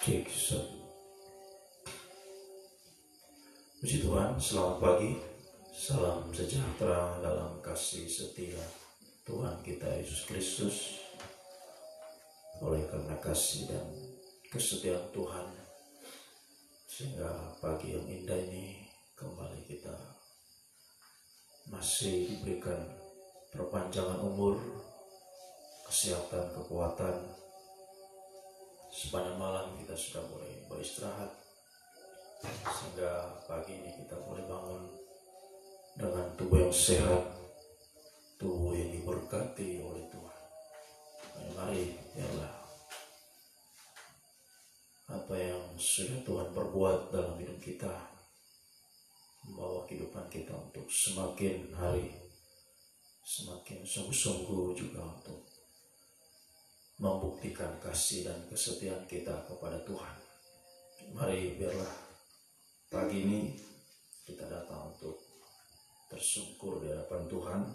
Cek. Puji Tuhan, selamat pagi. Salam sejahtera dalam kasih setia Tuhan kita Yesus Kristus. Oleh karena kasih dan kesetiaan Tuhan, sehingga pagi yang indah ini kembali kita masih diberikan perpanjangan umur, kesehatan, kekuatan. Sepanjang malam kita sudah boleh beristirahat, sehingga pagi ini kita boleh bangun dengan tubuh yang sehat, tubuh yang diberkati oleh Tuhan. Mari biarlah apa yang sudah Tuhan perbuat dalam hidup kita membawa kehidupan kita untuk semakin hari semakin sungguh-sungguh juga untuk membuktikan kasih dan kesetiaan kita kepada Tuhan. Mari biarlah pagi ini kita datang untuk tersungkur di hadapan Tuhan,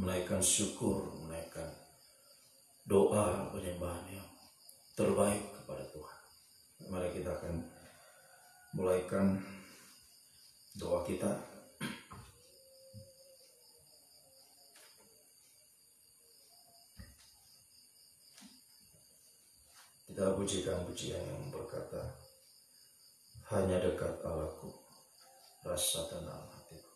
menaikkan syukur, menaikkan doa penyembahan yang terbaik kepada Tuhan. Mari kita akan mulaikan doa kita. Kita pujikan pujian yang berkata, hanya dekat Allahku, rasa tenang hatiku.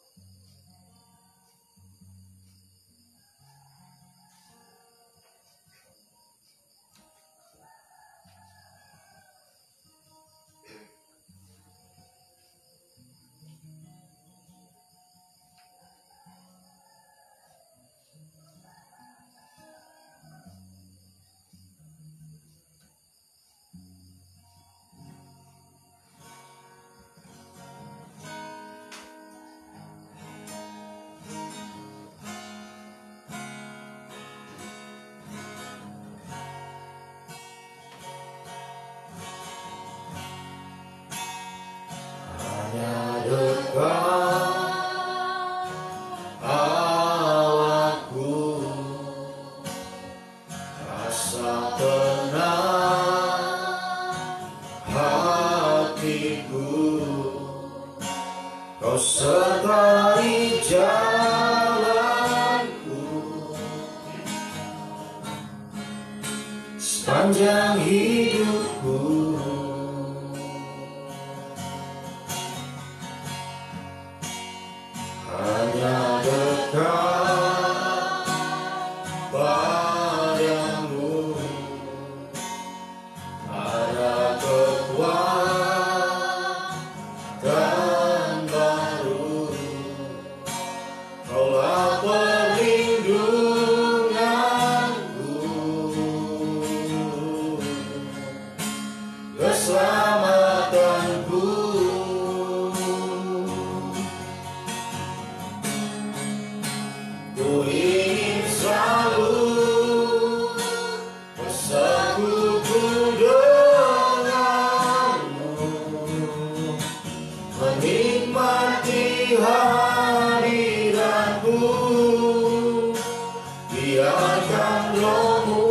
Kau sertai jalanku sepanjang hidupku. Hanya dekat padamu ada kekuatan baru. Kaulah perlindunganku, keselamatanku. Ku ingin selalu bersekutu denganmu, menikmati hadiratmu. Biarkan rohmu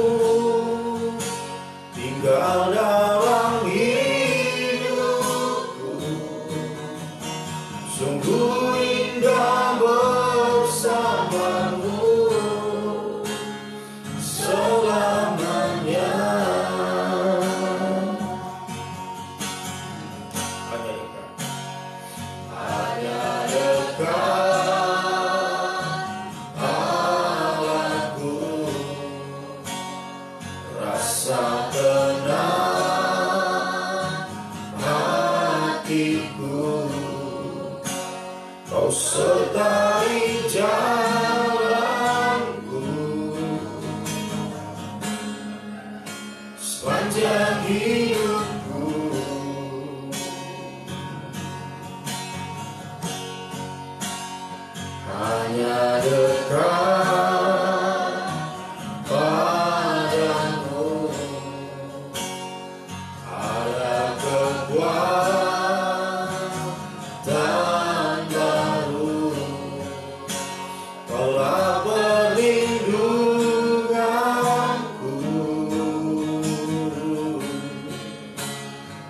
tinggal dalam hidupku. Sungguh indah bersamamu selamanya. Hanya dekat Allahku, rasa tenang hatiku. Kau sertai jalanku sepanjang hidupku. Hanya dekat padamu ada kekuatan baru. Kaulah perlindunganku,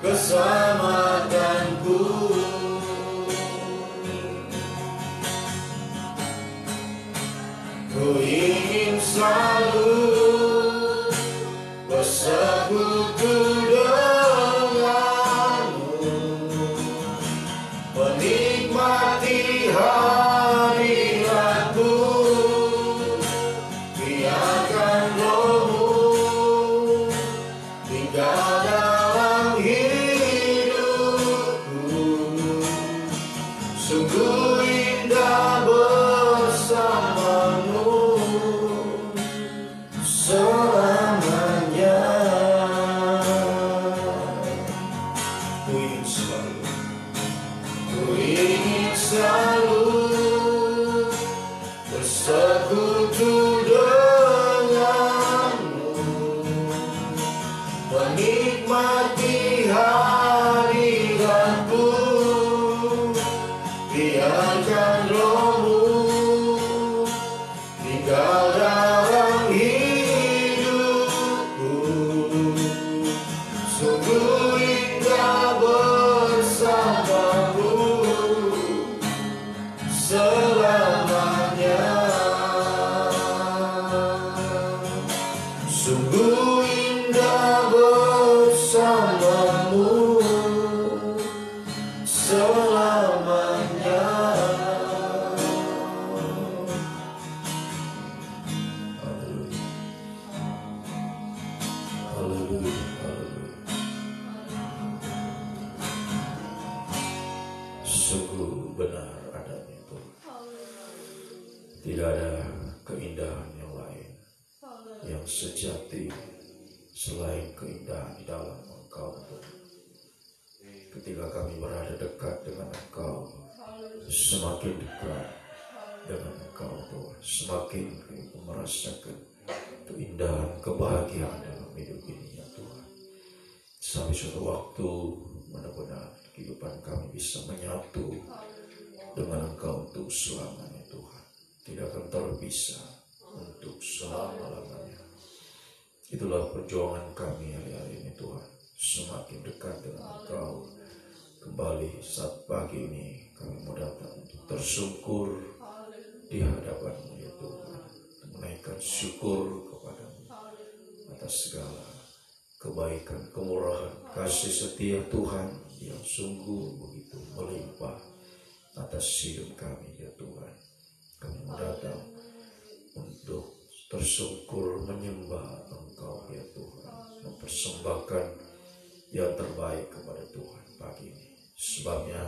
keselamatanku. Ku ingin selalu bersekutu denganmu, menikmati hadiratmu, biarkan Rohmu tinggal dalam hidupku. Sungguh indah bersamamu selamanya. Ku ingin selalu bersekutu denganmu, menikmati hadiratmu, biarkan Rohmu tinggal dalam hidupku. Sungguh indah bersamamu selamanya. Sungguh indah bersamamu selamanya. Haleluya, haleluya. Sungguh benar adanya Tuhan. Tidak ada keindahan yang lain yang sejati selain keindahan di dalam Engkau, Tuhan. Ketika kami berada dekat dengan Engkau, semakin dekat dengan Engkau, Tuhan, semakin kami merasakan keindahan, kebahagiaan dalam hidup ini, ya Tuhan. Sampai suatu waktu benar-benar kehidupan kami bisa menyatu dengan Engkau untuk selamanya, Tuhan. Tidak akan terpisah untuk selama-lamanya. Itulah perjuangan kami hari-hari ini, Tuhan. Semakin dekat dengan Engkau. Kembali saat pagi ini kami mau datang untuk tersungkur di hadapan-Mu, ya Tuhan. Menaikkan syukur kepadamu atas segala kebaikan, kemurahan, kasih setia Tuhan yang sungguh begitu melimpah atas hidup kami, ya Tuhan. Kami mau datang untuk tersungkur menyembah Engkau, ya Tuhan, mempersembahkan yang terbaik kepada Tuhan pagi ini. Sebabnya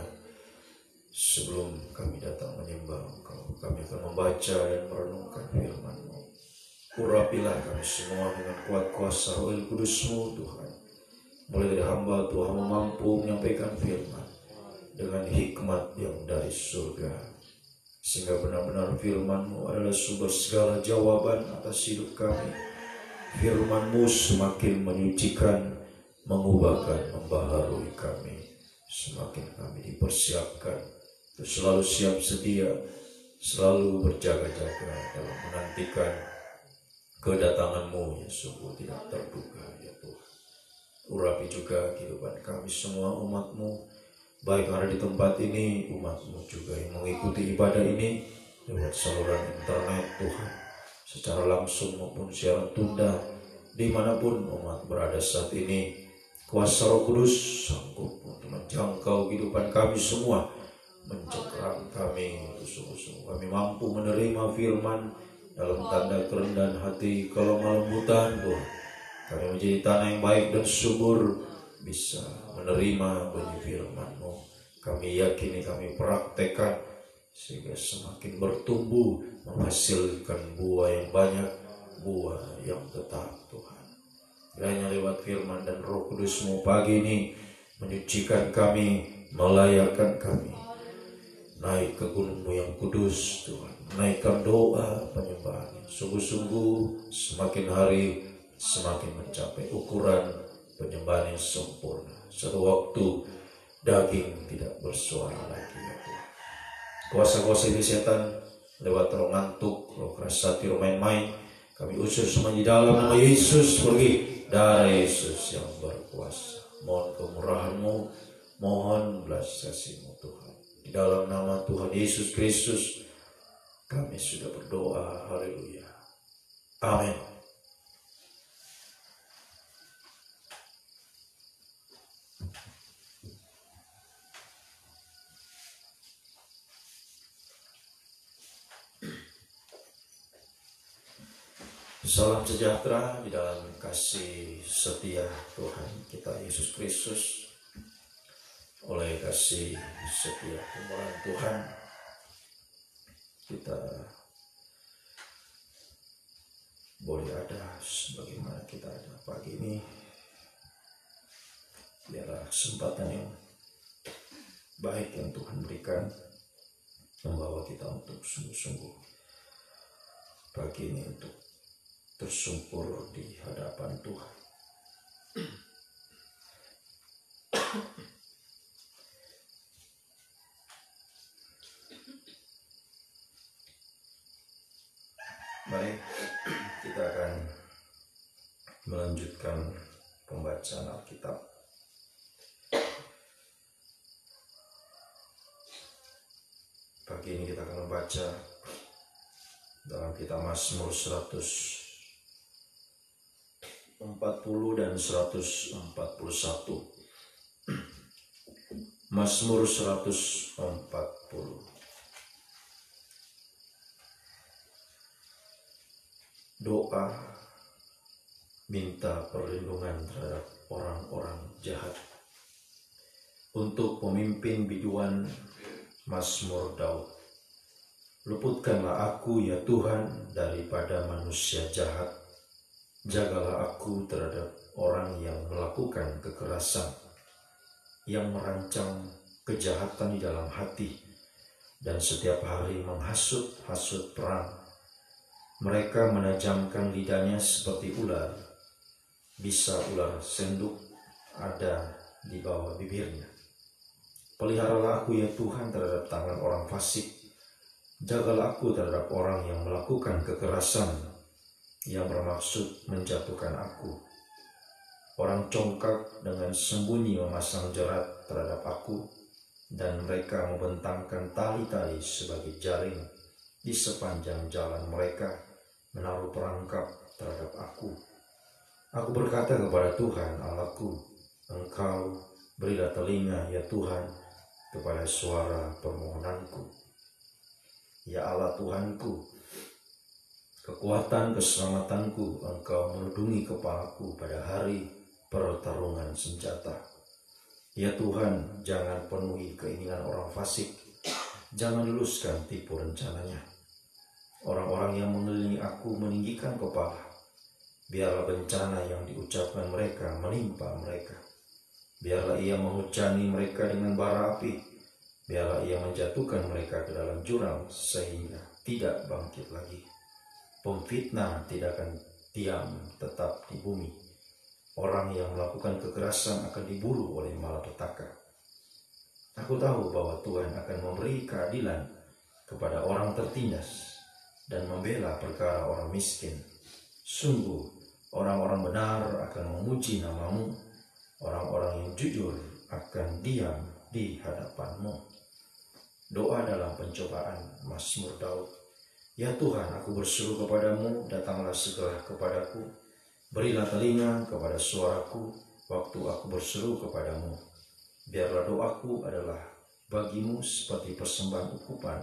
sebelum kami datang menyembah Engkau, kami akan membaca dan merenungkan firman-Mu. Urapilah kami semua dengan kuat kuasa Roh Kudus-Mu, Tuhan. Mulai dari hamba Tuhan mampu menyampaikan firman dengan hikmat yang dari surga, sehingga benar-benar firman-Mu adalah sumber segala jawaban atas hidup kami. Firman-Mu semakin menyucikan, mengubahkan, membaharui kami. Semakin kami dipersiapkan untuk selalu siap sedia, selalu berjaga-jaga dalam menantikan kedatangan-Mu yang sungguh tidak terduga, ya Tuhan. Urapi juga kehidupan kami semua umat-Mu, baik yang ada di tempat ini, umat-Mu juga yang mengikuti ibadah ini lewat saluran internet, Tuhan, secara langsung maupun siaran tunda, dimanapun umat berada saat ini. Kuasa Roh Kudus sanggup untuk menjangkau kehidupan kami semua, mencengkeram kami untuk sungguh-sungguh kami mampu menerima firman dalam tanda kerendahan hati, kelemah lembutan, Tuhan. Kami menjadi tanah yang baik dan subur, bisa menerima benih firman-Mu. Kami yakini, kami praktekkan, sehingga semakin bertumbuh, menghasilkan buah yang banyak, buah yang tetap, Tuhan. Kiranya lewat firman dan Roh Kudus-Mu pagi ini menyucikan kami, melayakkan kami naik ke gunung-Mu yang kudus, Tuhan. Naikkan doa penyembahan sungguh-sungguh semakin hari semakin mencapai ukuran penyembahan yang sempurna. Suatu waktu daging tidak bersuara lagi, ya Tuhan. Kuasa-kuasa ini setan lewat roh ngantuk, roh keras hati, roh main-main, kami usir semua di dalam nama Yesus, pergi darah Yesus yang berkuasa. Mohon kemurahan-Mu, mohon belas kasih-Mu Tuhan. Di dalam nama Tuhan Yesus Kristus kami sudah berdoa. Haleluya. Amin. Salam sejahtera di dalam kasih setia Tuhan kita Yesus Kristus. Oleh kasih setia kemurahan Tuhan, kita boleh ada sebagaimana kita ada pagi ini. Biarlah kesempatan yang baik yang Tuhan berikan membawa kita untuk sungguh-sungguh pagi ini untuk tersungkur di hadapan Tuhan. Mari kita akan melanjutkan pembacaan Alkitab. Pagi ini kita akan membaca dalam kitab Mazmur 140 dan 141. Mazmur 140. Doa minta perlindungan terhadap orang-orang jahat. Untuk pemimpin biduan Mazmur Daud. Luputkanlah aku ya Tuhan daripada manusia jahat. Jagalah aku terhadap orang yang melakukan kekerasan, yang merancang kejahatan di dalam hati, dan setiap hari menghasut-hasut perang. Mereka menajamkan lidahnya seperti ular, bisa ular senduk ada di bawah bibirnya. Peliharalah aku ya Tuhan terhadap tangan orang fasik. Jagalah aku terhadap orang yang melakukan kekerasan, yang bermaksud menjatuhkan aku. Orang congkak dengan sembunyi memasang jerat terhadap aku, dan mereka membentangkan tali-tali sebagai jaring di sepanjang jalan mereka, menaruh perangkap terhadap aku. Aku berkata kepada Tuhan Allahku, Engkau berilah telinga ya Tuhan kepada suara permohonanku. Ya Allah Tuhanku, kekuatan keselamatanku, Engkau melindungi kepalaku pada hari pertarungan senjata. Ya Tuhan, jangan penuhi keinginan orang fasik, jangan luluskan tipu rencananya. Orang-orang yang mengelilingi aku meninggikan kepala, biarlah bencana yang diucapkan mereka menimpa mereka. Biarlah ia menghujani mereka dengan bara api, biarlah ia menjatuhkan mereka ke dalam jurang sehingga tidak bangkit lagi. Pemfitnah tidak akan diam tetap di bumi. Orang yang melakukan kekerasan akan diburu oleh malapetaka. Aku tahu bahwa Tuhan akan memberi keadilan kepada orang tertindas dan membela perkara orang miskin. Sungguh, orang-orang benar akan memuji nama-Mu. Orang-orang yang jujur akan diam di hadapan-Mu. Doa dalam pencobaan, Mazmur Daud. Ya Tuhan, aku berseru kepadamu, datanglah segera kepadaku. Berilah telinga kepada suaraku waktu aku berseru kepadamu. Biarlah doaku adalah bagimu seperti persembahan ukupan,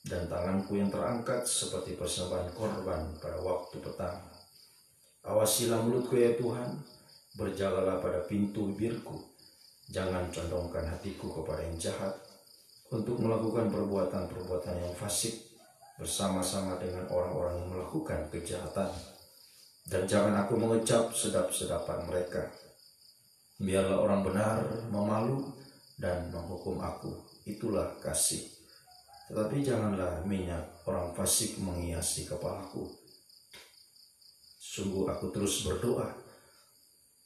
dan tanganku yang terangkat seperti persembahan korban pada waktu petang. Awasilah mulutku ya Tuhan, berjagalah pada pintu bibirku. Jangan condongkan hatiku kepada yang jahat, untuk melakukan perbuatan-perbuatan yang fasik bersama-sama dengan orang-orang yang melakukan kejahatan. Dan jangan aku mengecap sedap-sedapan mereka. Biarlah orang benar memalu dan menghukum aku, itulah kasih. Tetapi janganlah minyak orang fasik menghiasi kepalaku. Sungguh aku terus berdoa,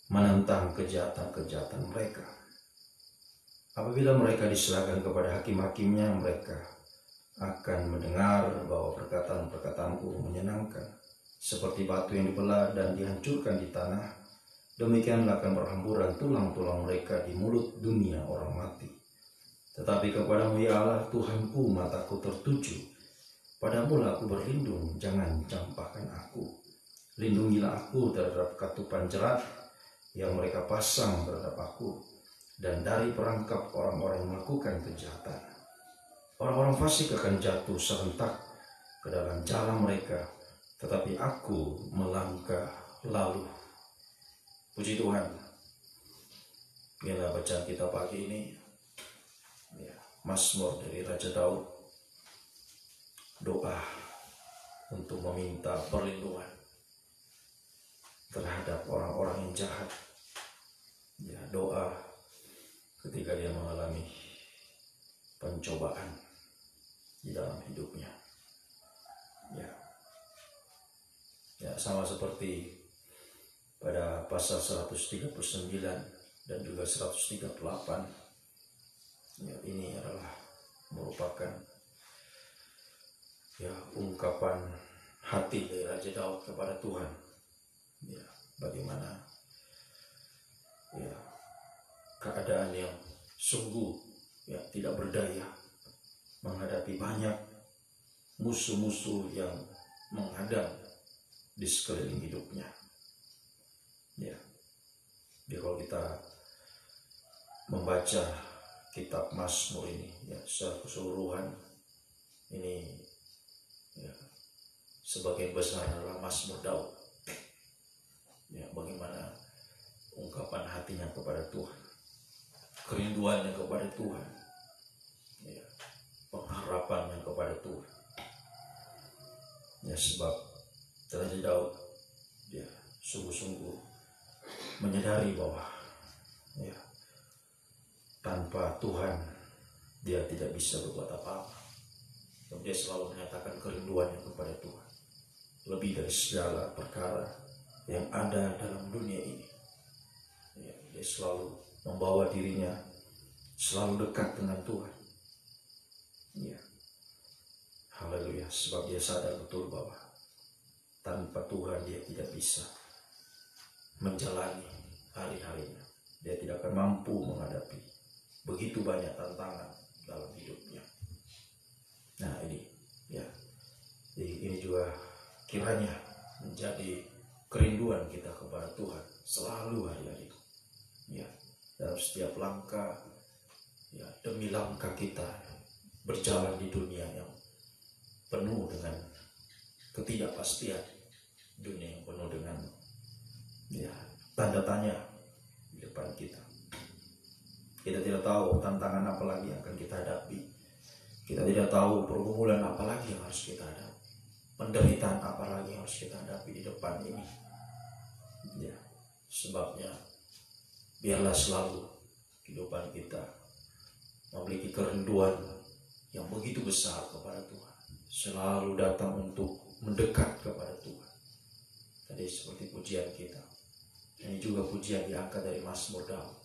menentang kejahatan-kejahatan mereka. Apabila mereka diserahkan kepada hakim-hakimnya, mereka akan mendengar bahwa perkataan-perkataanku menyenangkan, seperti batu yang dibelah dan dihancurkan di tanah, Demikianlah akan berhamburan tulang-tulang mereka di mulut dunia orang mati. Tetapi kepadamu ya Allah Tuhanku, mataku tertuju. Padamu aku berlindung, jangan campakkan aku. Lindungilah aku terhadap katupan jerat yang mereka pasang terhadap aku, dan dari perangkap orang-orang yang melakukan kejahatan. Orang-orang fasik akan jatuh serentak ke dalam jalan mereka, tetapi aku melangkah lalu. Puji Tuhan. Inilah bacaan kita pagi ini. Ya, Mazmur dari Raja Daud. Doa untuk meminta perlindungan terhadap orang-orang yang jahat. Ya, doa ketika dia mengalami pencobaan di dalam hidupnya. Ya, sama seperti pada pasal 139 dan juga 138. Ya, ini adalah merupakan ungkapan hati dari Raja Daud kepada Tuhan. Ya, bagaimana keadaan yang sungguh tidak berdaya menghadapi banyak musuh-musuh yang menghadang di sekeliling hidupnya. Jadi kalau kita membaca kitab Mazmur ini secara keseluruhan, ini sebagian besar adalah Mazmur Daud. Bagaimana ungkapan hatinya kepada Tuhan, kerinduannya kepada Tuhan, pengharapannya kepada Tuhan. Sebab Raja Daud sungguh-sungguh menyadari bahwa tanpa Tuhan dia tidak bisa berbuat apa-apa. Dia selalu menyatakan kerinduannya kepada Tuhan lebih dari segala perkara yang ada dalam dunia ini. Dia selalu membawa dirinya selalu dekat dengan Tuhan. Haleluya, sebab dia sadar betul bahwa tanpa Tuhan dia tidak bisa menjalani hari-harinya. Dia tidak akan mampu menghadapi begitu banyak tantangan dalam hidupnya. Nah ini juga kiranya menjadi kerinduan kita kepada Tuhan selalu hari-hari. Dalam setiap langkah, demi langkah kita berjalan di dunia yang penuh dengan ketidakpastian, dunia yang penuh dengan tanda tanya di depan kita. Kita tidak tahu tantangan apa lagi yang akan kita hadapi. Kita tidak tahu pergumulan apa lagi yang harus kita hadapi, penderitaan apa lagi yang harus kita hadapi di depan ini. Sebabnya biarlah selalu kehidupan kita memiliki kerinduan yang begitu besar kepada Tuhan, selalu datang untuk mendekat kepada Tuhan. Tadi seperti pujian kita, ini juga pujian diangkat dari Mazmur Daud.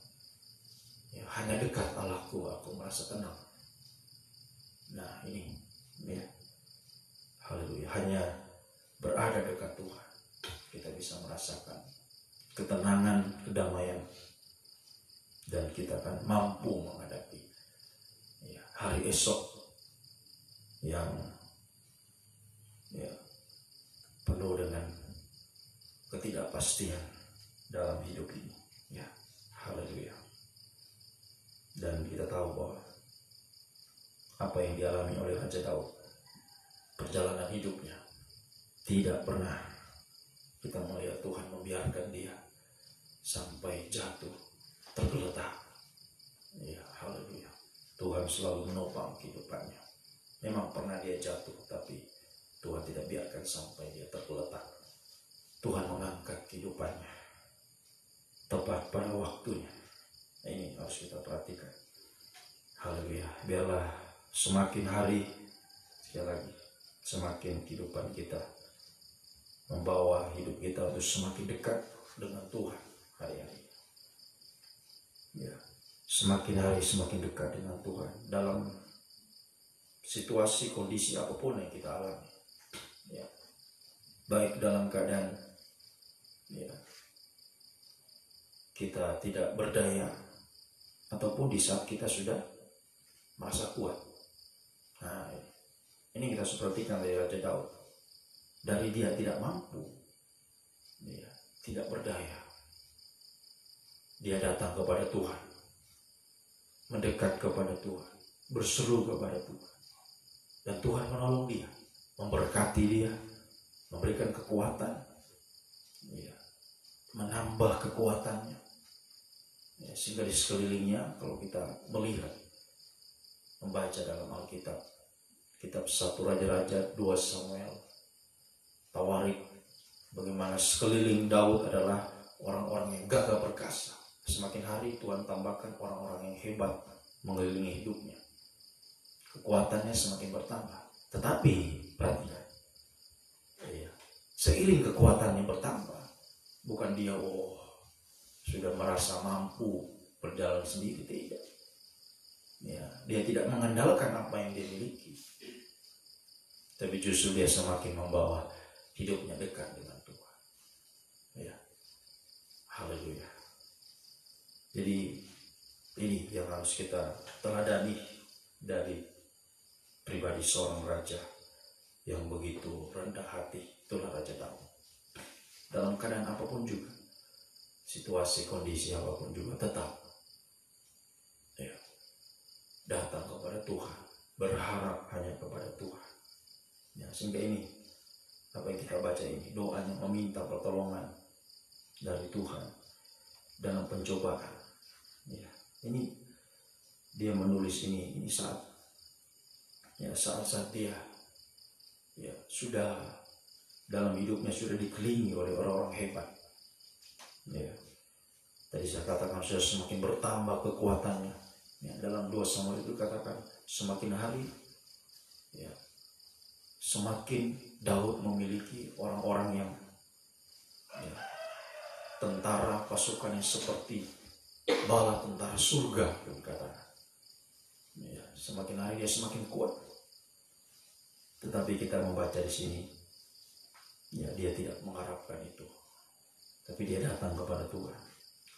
Hanya dekat Allahku, aku merasa tenang. Nah ini, haleluya, hanya berada dekat Tuhan kita bisa merasakan ketenangan, kedamaian, dan kita akan mampu menghadapi hari esok yang penuh dengan ketidakpastian dalam hidup ini. Haleluya. Dan kita tahu bahwa apa yang dialami oleh Raja Daud, perjalanan hidupnya, tidak pernah kita melihat Tuhan membiarkan dia sampai jatuh, tergeletak. Haleluya. Tuhan selalu menopang kehidupannya. Memang pernah dia jatuh, tapi Tuhan tidak biarkan sampai dia tergeletak. Tuhan mengangkat kehidupannya tepat pada waktunya. Ini harus kita perhatikan. Haleluya. Biarlah semakin hari, sekali lagi, semakin kehidupan kita membawa hidup kita untuk semakin dekat dengan Tuhan hari-hari. Semakin hari semakin dekat dengan Tuhan dalam situasi kondisi apapun yang kita alami. Baik dalam keadaan kita tidak berdaya, ataupun di saat kita sudah merasa kuat. Nah, ini kita perhatikan dari Raja Daud. Dari dia tidak mampu, dia tidak berdaya, dia datang kepada Tuhan, mendekat kepada Tuhan, berseru kepada Tuhan, dan Tuhan menolong dia, memberkati dia, memberikan kekuatan, ya, menambah kekuatannya, ya, sehingga di sekelilingnya kalau kita melihat, membaca dalam Alkitab, kitab 1 Raja-Raja, 2 Samuel, Tawarik, bagaimana sekeliling Daud adalah orang-orang yang gagah perkasa. Semakin hari Tuhan tambahkan orang-orang yang hebat mengelilingi hidupnya. Kekuatannya semakin bertambah. Tetapi perhatikan, ya, seiring kekuatannya bertambah, bukan dia sudah merasa mampu berjalan sendiri, tidak. Ya, dia tidak mengandalkan apa yang dia miliki, tapi justru dia semakin membawa hidupnya dekat dengan Tuhan. Ya, haleluya. Jadi ini yang harus kita teladani dari pribadi seorang raja yang begitu rendah hati. Itulah Raja Daud. Dalam keadaan apapun juga, situasi, kondisi apapun juga, tetap ya, datang kepada Tuhan, berharap hanya kepada Tuhan. Ya, sehingga ini apa yang kita baca ini, doanya meminta pertolongan dari Tuhan dalam pencobaan. Ya, ini dia menulis ini saat dia ya sudah dalam hidupnya sudah dikelilingi oleh orang-orang hebat. Ya, tadi saya katakan sudah semakin bertambah kekuatannya. Ya, dalam 2 Samuel itu katakan semakin hari, ya, semakin Daud memiliki orang-orang yang, ya, tentara pasukan yang seperti bala tentara surga, katakan. Ya, semakin hari dia semakin kuat. Tetapi kita membaca di sini, ya, dia tidak mengharapkan itu, tapi dia datang kepada Tuhan.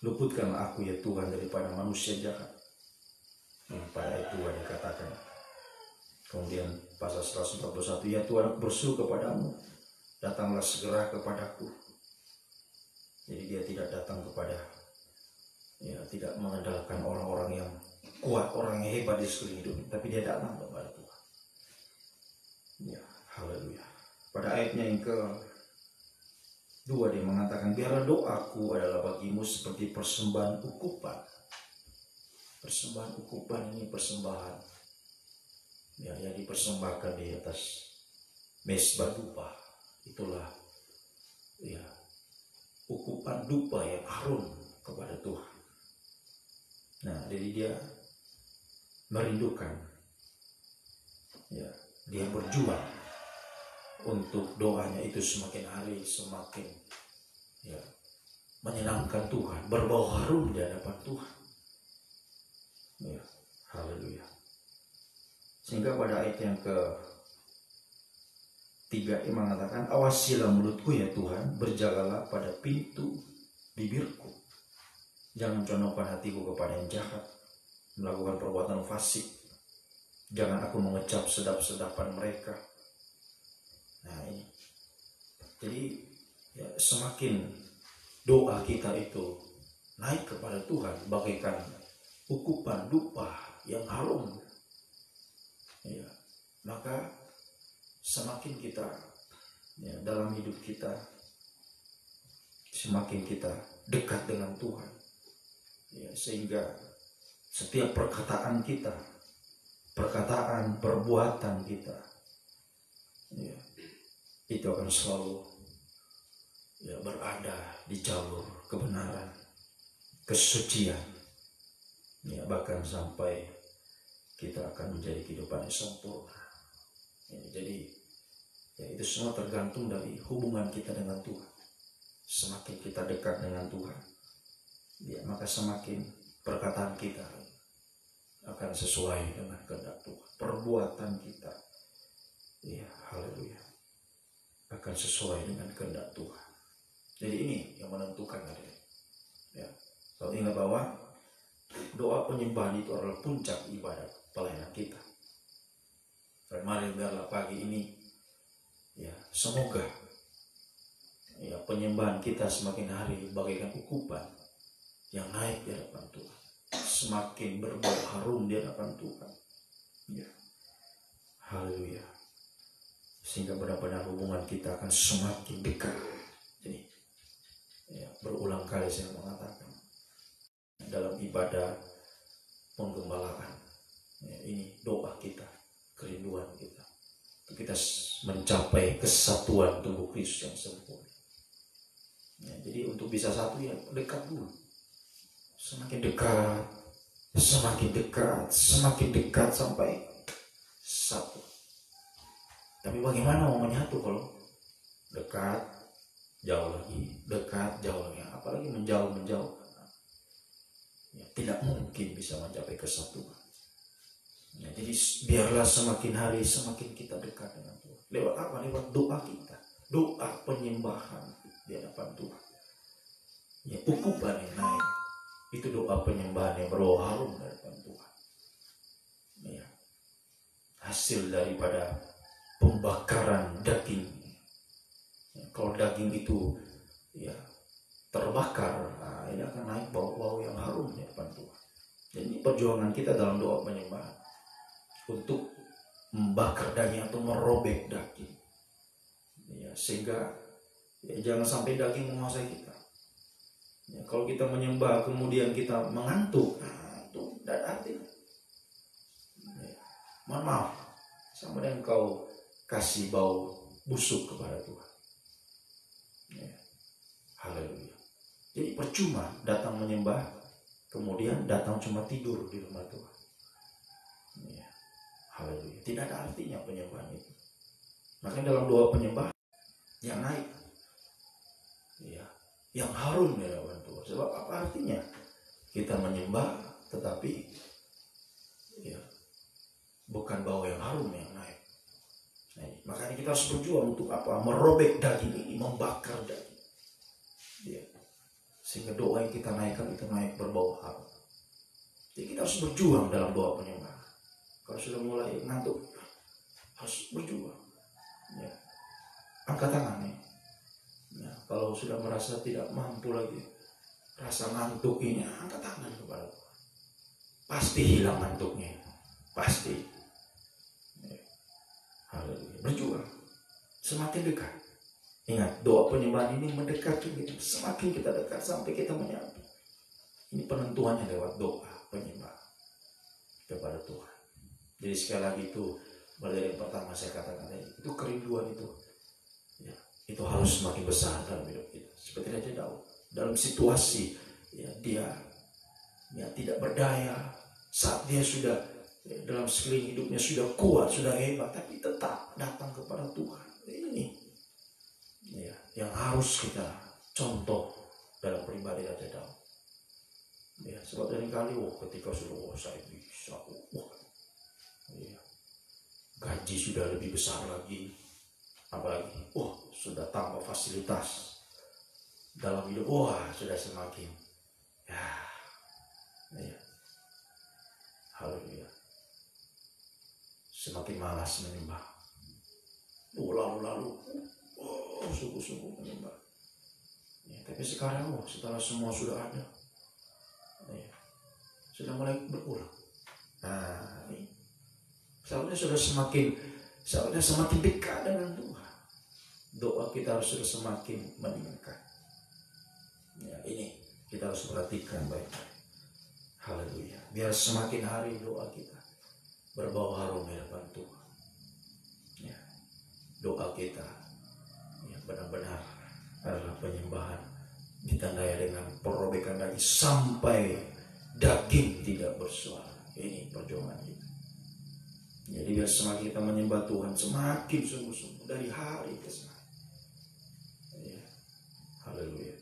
Luputkanlah aku ya Tuhan daripada manusia jahat. Pada ayat 2 dikatakan. Kemudian pasal 141, ya Tuhan, aku berseru kepadamu, datanglah segera kepadaku. Jadi dia tidak datang kepada, ya, tidak mengandalkan orang-orang yang kuat, orang yang hebat di sekeliling hidupnya, tapi dia datang kepada Tuhan. Ya, haleluya. Pada ayatnya yang ke-2 dia mengatakan, biarlah doaku adalah bagimu seperti persembahan ukupan. Persembahan ukupan ini persembahan, ya, yang dipersembahkan di atas mezbah dupa. Itulah, ya, ukupan dupa yang harum kepada Tuhan. Nah, jadi dia merindukan, ya, dia berjuang untuk doanya itu semakin hari semakin, ya, menyenangkan Tuhan, berbau harum di hadapan Tuhan. Ya, haleluya. Sehingga pada ayat yang ke-3 ia mengatakan, awasilah mulutku ya Tuhan, berjagalah pada pintu bibirku. Jangan condongkan hatiku kepada yang jahat, melakukan perbuatan fasik. Jangan aku mengecap sedap-sedapan mereka. Nah, ini. Jadi, ya, semakin doa kita itu naik kepada Tuhan bagaikan ukupan dupa yang harum, ya, maka semakin kita, ya, dalam hidup kita semakin kita dekat dengan Tuhan, ya, sehingga setiap perkataan kita, perkataan, perbuatan kita, ya, itu akan selalu, ya, berada di jalur kebenaran, kesucian. Ya, bahkan sampai kita akan menjadi kehidupan yang sempurna. Ya, jadi, ya, itu semua tergantung dari hubungan kita dengan Tuhan. Semakin kita dekat dengan Tuhan, ya, maka semakin perkataan kita akan sesuai dengan kehendak Tuhan. Perbuatan kita, ya, haleluya, akan sesuai dengan kehendak Tuhan. Jadi ini yang menentukan, ya, Kau ingat bahwa doa penyembahan itu adalah puncak ibadah pelayanan kita. Dan mari biarlah pagi ini, ya semoga ya penyembahan kita semakin hari bagaikan ukupan yang naik di hadapan Tuhan, semakin berbau harum di hadapan Tuhan. Ya, haleluya. Sehingga benar-benar hubungan kita akan semakin dekat. Jadi, ya, berulang kali saya mengatakan dalam ibadah penggembalaan, ya, ini doa kita, kerinduan kita, kita mencapai kesatuan tubuh Kristus yang sempurna. Ya, jadi untuk bisa satu ya dekat dulu. Semakin dekat, semakin dekat, semakin dekat sampai satu. Tapi bagaimana mau menyatu kalau dekat, jauh lagi, dekat, jauh lagi, apalagi menjauh. Ya, tidak mungkin bisa mencapai kesatuan. Ya, jadi biarlah semakin hari semakin kita dekat dengan Tuhan. Lewat apa? Lewat doa kita, doa penyembahan di hadapan Tuhan. Ya, ukupan yang naik itu doa penyembahan yang berbau harum di hadapan Tuhan. Ya, hasil daripada pembakaran daging. Ya, kalau daging itu ya terbakar, nah, ini akan naik bau-bau yang harum di hadapan Tuhan. Dan ini perjuangan kita dalam doa penyembahan untuk membakar daging atau merobek daging. Ya, sehingga ya, jangan sampai daging menguasai kita. Ya, kalau kita menyembah kemudian kita mengantuk, nah, itu tidak ada artinya. Ya, mohon maaf, sama dengan kau kasih bau busuk kepada Tuhan. Ya, haleluya. Jadi percuma datang menyembah, kemudian datang cuma tidur di rumah Tuhan. Ya, haleluya. Tidak ada artinya penyembahan itu. Makanya dalam doa penyembahan yang naik, ya, yang harum di hadapan Tuhan. Sebab apa artinya kita menyembah tetapi ya bukan bau yang harum yang naik. Nah, makanya kita harus berjuang untuk apa? Merobek daging ini, membakar daging. Ya. Sehingga doa yang kita naikkan itu naik berbau harum. Jadi kita harus berjuang dalam doa penyembahan. Kalau sudah mulai ngantuk, harus berjuang. Ya. Angkat tangan ya. Ya, kalau sudah merasa tidak mampu lagi, rasa ngantuk ini, angkat tangan kepada Tuhan. Pasti hilang ngantuknya, pasti. Ya. Haleluya. Berjuang, semakin dekat. Ingat, doa penyembahan ini mendekati kita. Semakin kita dekat sampai kita menyatu. Ini penentuannya lewat doa penyembahan kepada Tuhan. Jadi sekali lagi itu, mulai yang pertama saya katakan tadi, itu kerinduan itu. Ya. Itu harus semakin besar dalam hidup kita. Seperti Raja Daud, dalam situasi ya, dia tidak berdaya, saat dia sudah ya, dalam sekeliling hidupnya sudah kuat, sudah hebat, tapi tetap datang kepada Tuhan. Ini ya, yang harus kita contoh dalam pribadi Raja Daud. Ya, sebab dari kali ketika sudah saya bisa, ya, gaji sudah lebih besar lagi, apalagi sudah tambah fasilitas dalam hidup, sudah semakin ya, haleluya, semakin malas menyembah. Lalu sungguh-sungguh menyembah. Ya, tapi sekarang setelah semua sudah ada, ya, sudah mulai berkurang. Nah, ini sahabatnya sudah semakin dekat dengan Tuhan. Doa kita harus sudah semakin meningkat. Ya, ini kita harus perhatikan baik-baik. Haleluya. Biar semakin hari doa kita berbau harum di hadapan Tuhan. Ya, doa kita ya, benar-benar adalah penyembahan ditandai dengan perobekan daging sampai daging tidak bersuara. Ini perjuangan kita. Jadi biar semakin kita menyembah Tuhan, semakin sungguh-sungguh dari hari ke hari. Ya, haleluya.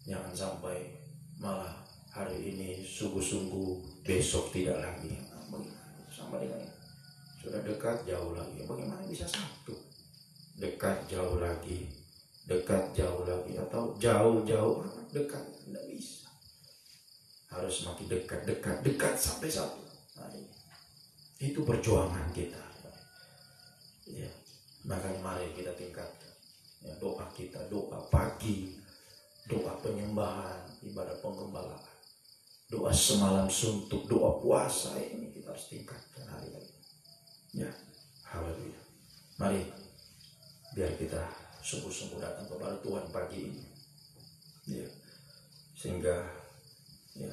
Jangan sampai malah hari ini sungguh-sungguh, besok tidak lagi. Sama dengan ini. Sudah dekat, jauh lagi. Bagaimana bisa satu? Dekat, jauh lagi. Dekat, jauh lagi. Atau jauh, dekat. Tidak bisa. harus makin dekat sampai satu. Nah, itu perjuangan kita. Ya, makanya mari kita tingkatkan ya, doa kita, doa pagi, doa penyembahan, ibadah penggembalaan, doa semalam suntuk, doa puasa, ini kita harus tingkatkan hari-hari. Ya, haleluya. Mari biar kita sungguh-sungguh datang kepada Tuhan pagi ini. Ya, sehingga ya,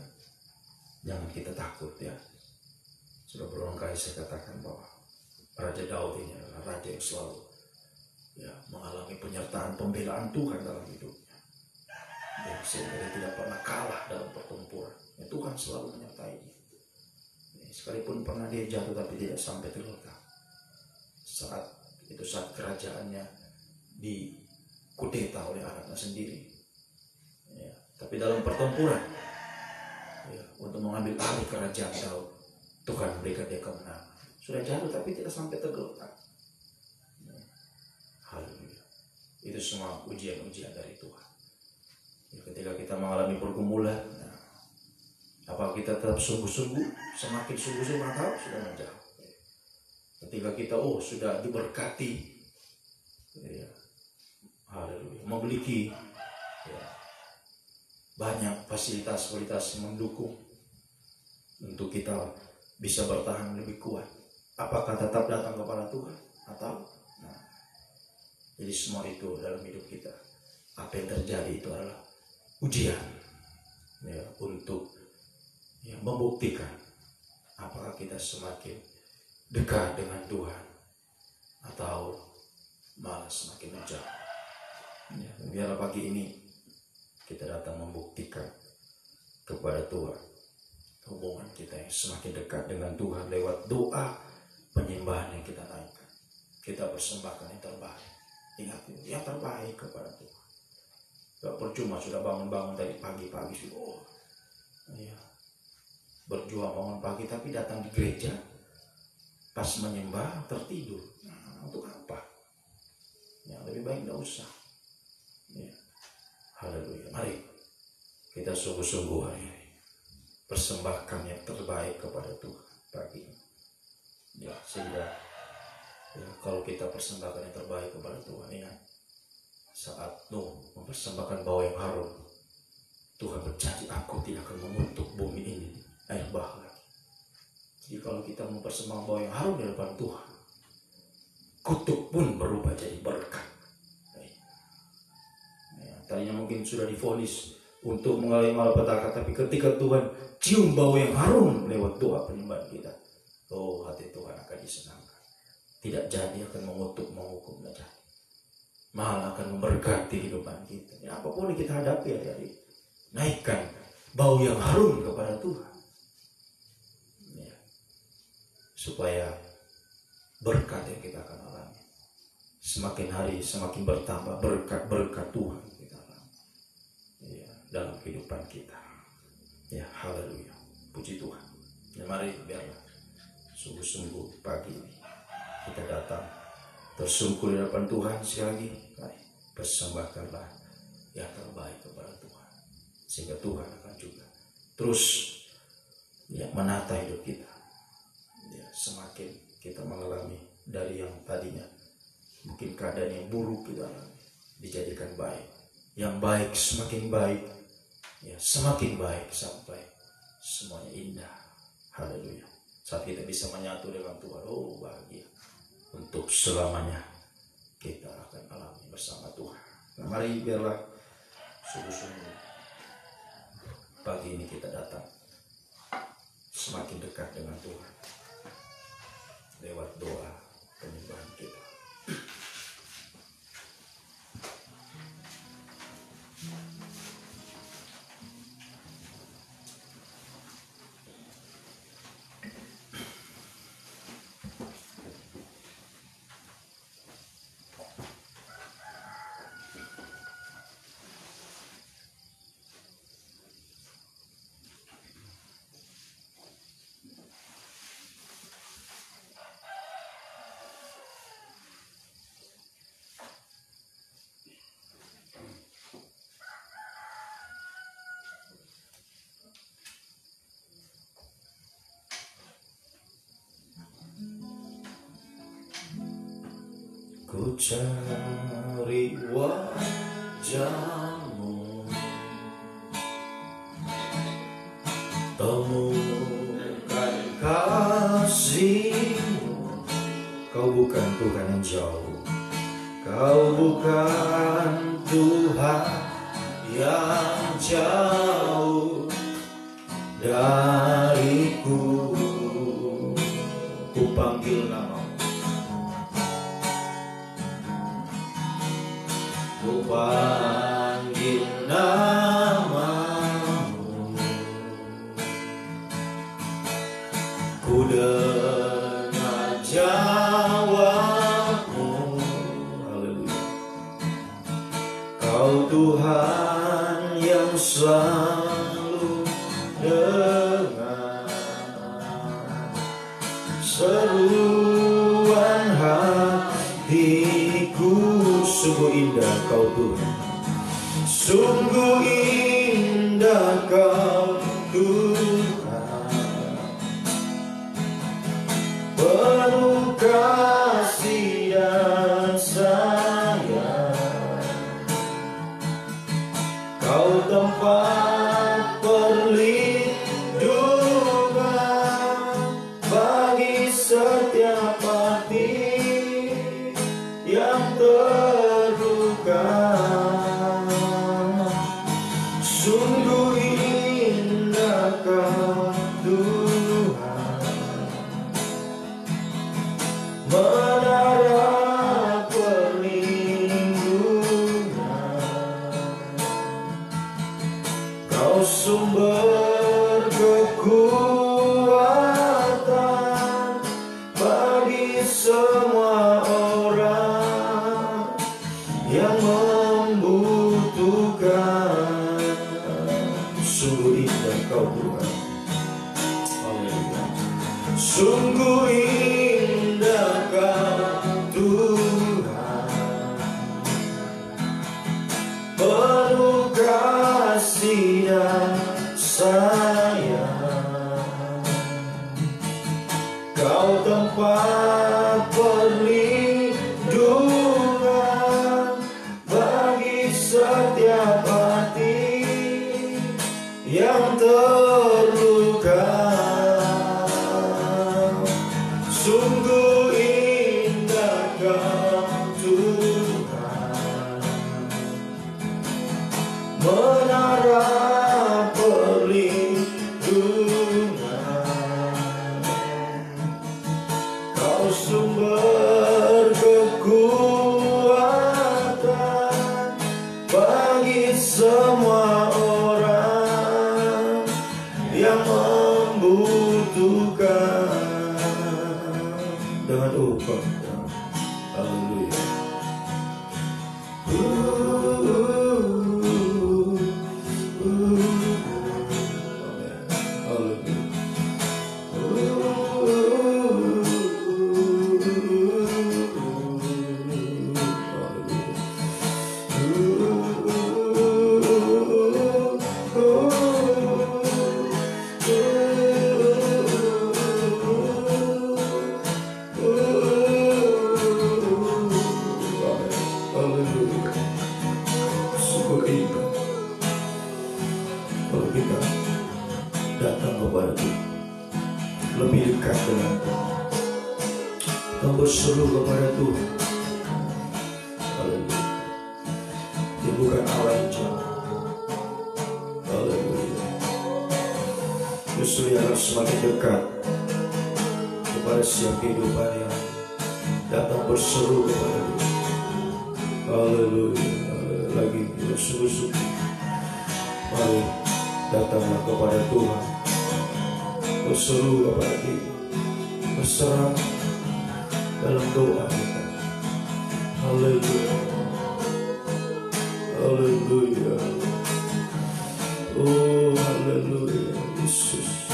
jangan kita takut ya. Sudah berulang kali saya katakan bahwa Raja Daud ini adalah raja yang selalu ya, mengalami penyertaan pembelaan Tuhan dalam hidupnya. Ya, sehingga dia tidak pernah kalah dalam pertempuran. Ya, Tuhan selalu menyertai dia. Ya, sekalipun pernah dia jatuh tapi tidak sampai terluka. Saat kerajaannya dikudeta oleh anaknya sendiri. Ya, tapi dalam pertempuran ya, untuk mengambil alih kerajaan Daud, Tuhan memberikan dia kemenangan. Sudah jatuh tapi tidak sampai tergeletak. Ya, haleluya. Itu semua ujian-ujian dari Tuhan. Ya, ketika kita mengalami pergumulan, nah, apakah kita tetap sungguh-sungguh, semakin sungguh-sungguh atau sudah menjauh? Ketika kita sudah diberkati, ya, haleluya, memiliki ya, banyak fasilitas-fasilitas mendukung untuk kita bisa bertahan lebih kuat, apakah tetap datang kepada Tuhan atau jadi semua itu dalam hidup kita, apa yang terjadi itu adalah ujian ya, untuk ya, membuktikan apakah kita semakin dekat dengan Tuhan atau malah semakin menjauh. Ya, biar pagi ini kita datang membuktikan kepada Tuhan hubungan kita yang semakin dekat dengan Tuhan lewat doa penyembahan yang kita naikkan. Kita persembahkan yang terbaik. Ingat itu, yang terbaik kepada Tuhan. Gak percuma sudah bangun-bangun dari pagi-pagi sudah ya, berjuang bangun pagi tapi datang di gereja pas menyembah tertidur. Nah, untuk apa? Ya, lebih baik tidak usah. Ya. Haleluya. Mari kita sungguh-sungguh hari ini persembahkan yang terbaik kepada Tuhan pagi ini. Ya, sehingga ya, kalau kita persembahkan yang terbaik kepada Tuhan, ingat saat Nuh mempersembahkan bau yang harum, Tuhan berjanji, aku tidak akan mengutuk bumi ini air bah lagi. Jadi kalau kita mempersembahkan bau yang harum di depan Tuhan, kutuk pun berubah jadi berkat. Ya, tadinya mungkin sudah divonis untuk mengalami malapetaka, tapi ketika Tuhan cium bau yang harum lewat doa penyembahan kita, hati Tuhan akan disenangkan. Tidak jadi akan mengutuk, menghukum, tidak jadi. Malah akan memberkati kehidupan kita. Ya, apapun yang kita hadapi hari-hari, naikkan bau yang harum kepada Tuhan. Ya, supaya berkat yang kita akan alami semakin hari semakin bertambah, berkat Tuhan kita alami ya, dalam kehidupan kita. Ya, haleluya, puji Tuhan. Ya, mari biarlah sungguh-sungguh pagi ini kita datang tersungkur di hadapan Tuhan sekali lagi. Mari persembahkanlah yang terbaik kepada Tuhan, sehingga Tuhan akan juga terus ya, menata hidup kita. Ya, semakin kita mengalami dari yang tadinya mungkin keadaan yang buruk kita alami dijadikan baik, yang baik semakin baik, ya, semakin baik sampai semuanya indah. Haleluya. Saat kita bisa menyatu dengan Tuhan, bahagia. Untuk selamanya kita akan alami bersama Tuhan. Nah, mari biarlah sungguh-sungguh pagi ini kita datang semakin dekat dengan Tuhan lewat doa penyembahan kita. cari wajah-Mu, temukan kasih-Mu. Kau bukan Tuhan yang jauh, Kau bukan Tuhan yang jauh dariku. Ku panggil nama-Mu, ku panggil nama-Mu, ku dengar jawab-Mu. Haleluya. Kau Tuhan yang selalu dengar seruan hatiku. Sungguh indah Kau Tuhan, sungguh indah Kau Tuhan, penuh kasih dan sayang. Kau tempat perlindungan bagi setiap hati yang terluka. Sungguh indah Kau Tuhan, menara perlindungan. Kau sumber kekuatan bagi semua orang yang membutuhkan. Sungguh indah Kau Tuhan, haleluya. Sungguh indah Kau Tuhan, penuh kasih dan sayang. Kau tempat perlindungan bagi setiap hati yang terluka. Sungguh indah Kau Tuhan, menara perlindungan. Kau sumber kekuatan bagi semua orang yang membutuhkan. Dengan upah, haleluya. Kalau kita datang kepada Tuhan, lebih dekat dengan Tuhan, dan berseru kepada Tuhan, haleluya. Dia bukan Allah yang jauh, haleluya. Justru yang semakin dekat kepada setiap kehidupan yang datang berseru kepada Tuhan, haleluya. Lagi kita sungguh-sungguh, mari datanglah kepada Tuhan, berseru kepada Dia, berserah dalam doa kita. Haleluya, haleluya, oh haleluya, Yesus,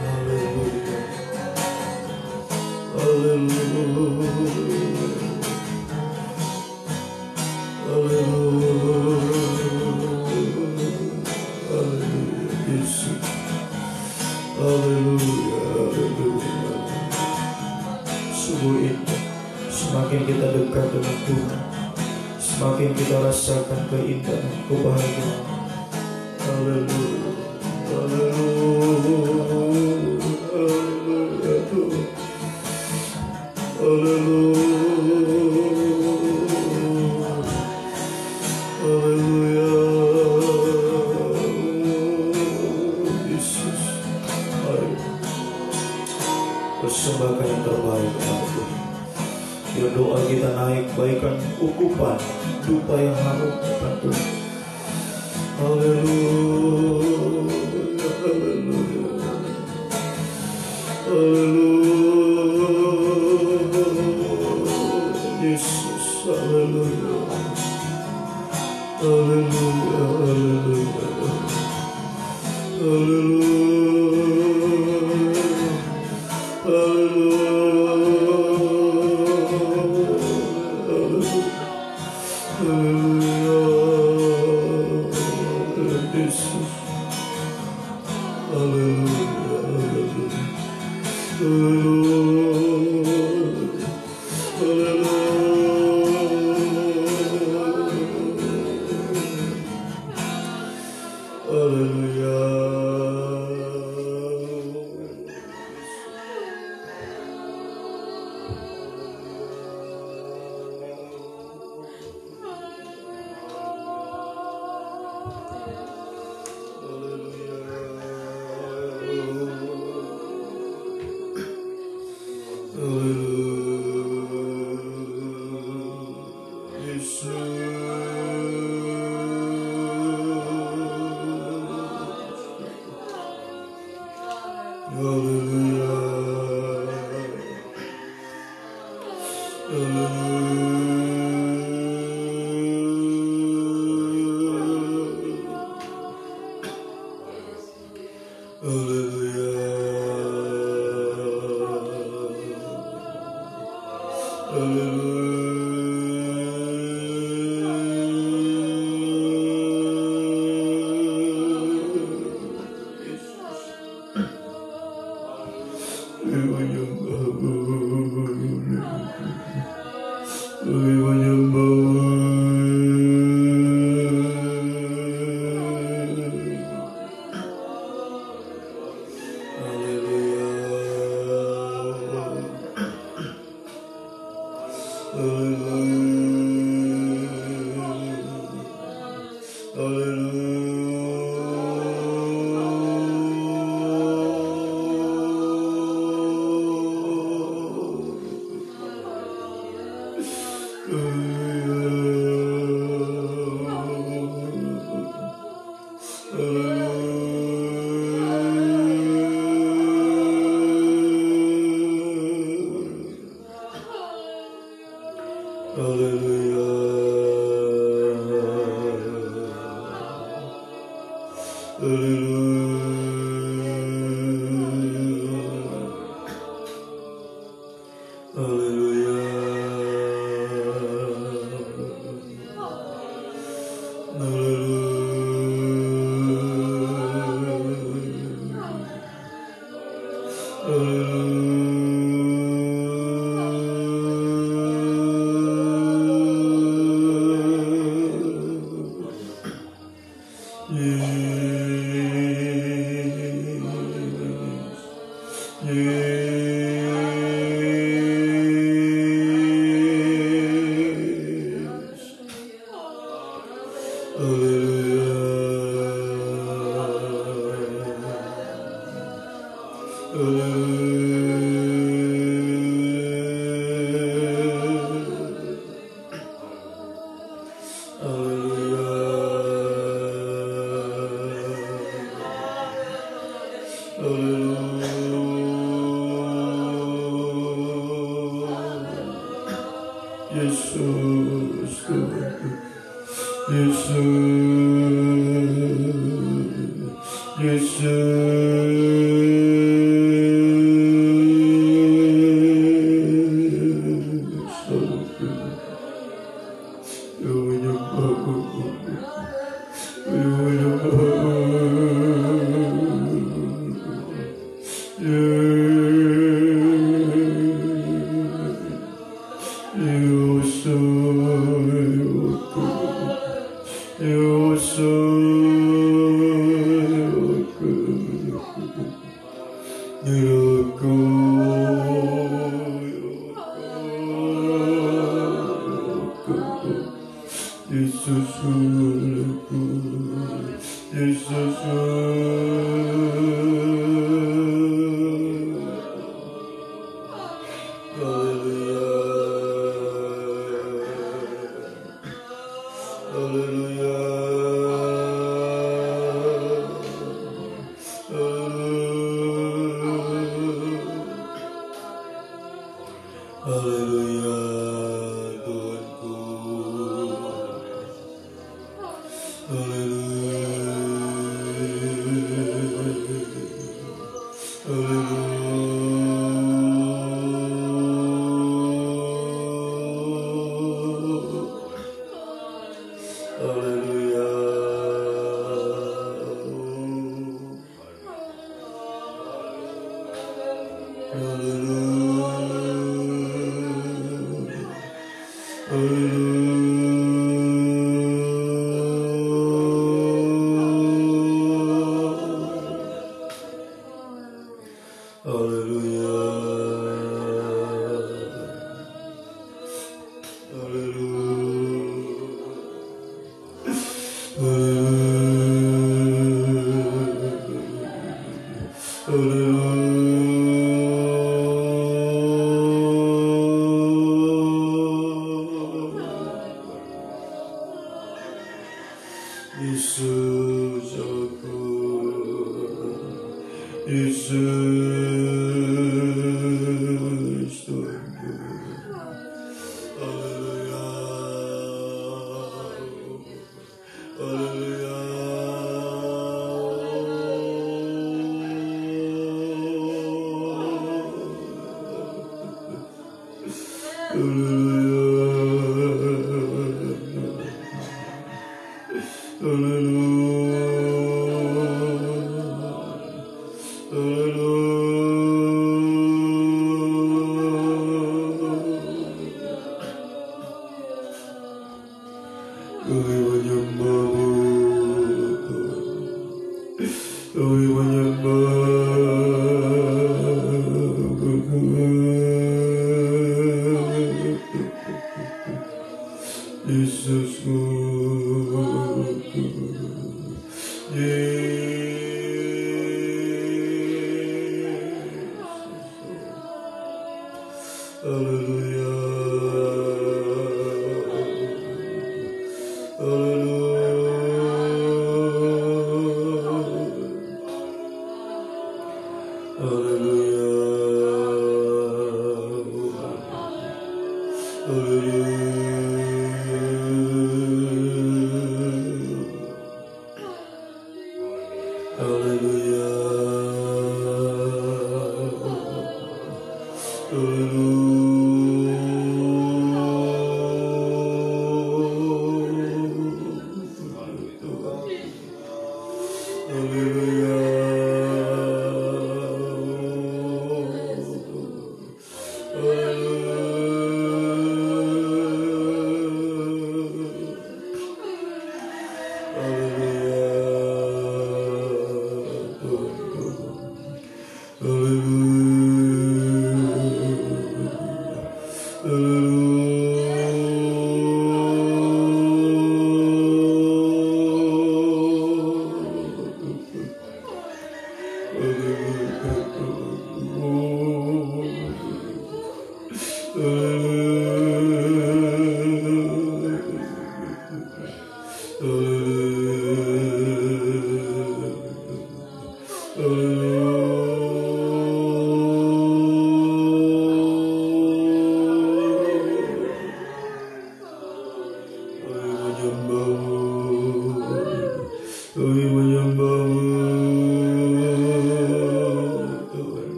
haleluya, haleluya. semakin kita dekat dengan Tuhan, semakin kita rasakan keindahan, kebahagiaan. Haleluya, haleluya, haleluya, haleluya, haleluya. Yesus, mari persembahkan yang terbaik kepada Tuhan. Biar doa kita naik bagaikan ukupan dupa yang harum kepada Tuhan. Haleluya, haleluya, haleluya, Yesus, haleluya, haleluya, haleluya,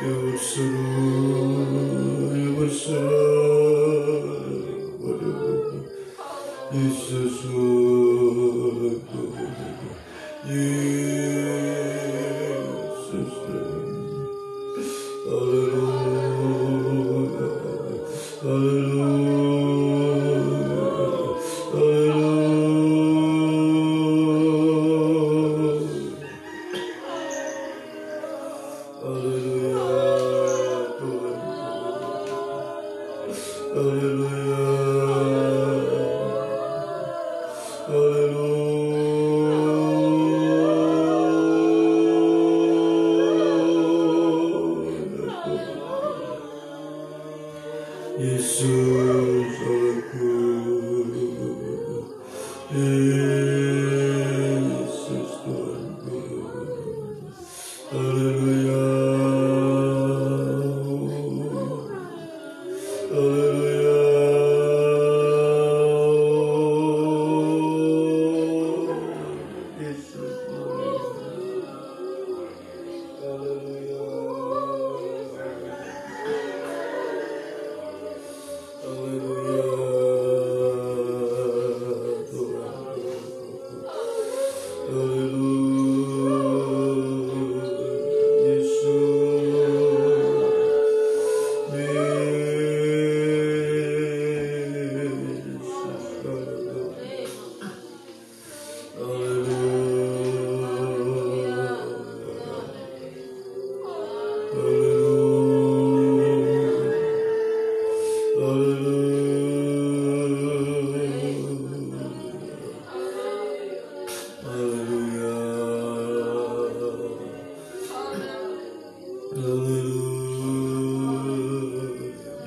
yang berseru padamu, Yesus, Yesus, haleluya, Yesus aku, Yesus Tuhanku, haleluya, haleluya, Yesus haleluya.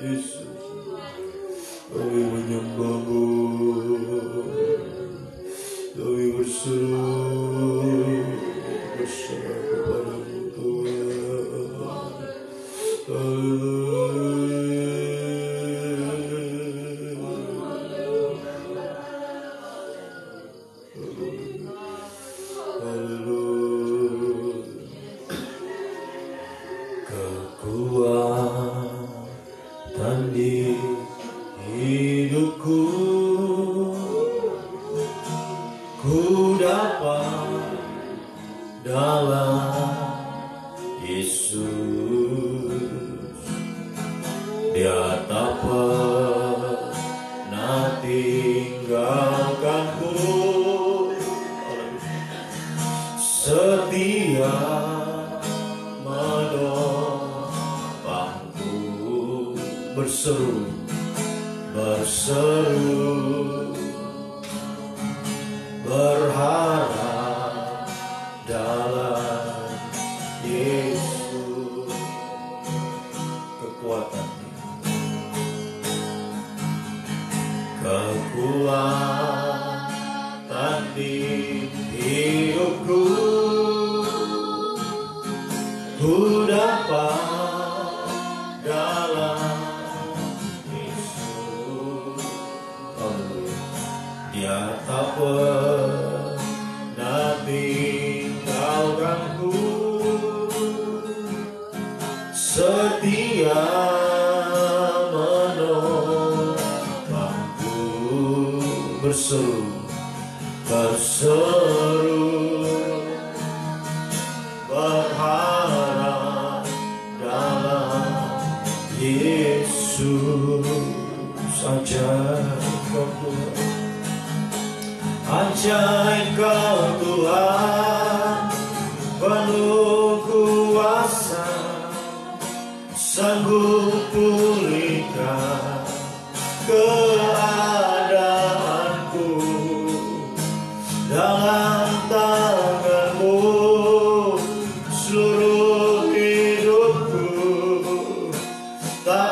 Yesus, kami menyembahmu, kami berseru kepadamu Tuhan. Kekuatan di hidupku, ku dapat dalam Yesus. Dia tak pernah tinggalkanku, setia menopangku, berseru, berharap dalam Yesus. Kekuatan di hidupku, ku dapat dalam Yesus. Dia tak pernah tinggalkanku, setia menopangku, berseru berharap dalam Yesus. Ajaib Kau Tuhan, penuh kuasa, sanggup pulihkan keadaanku. Dalam tangan-Mu seluruh hidupku tak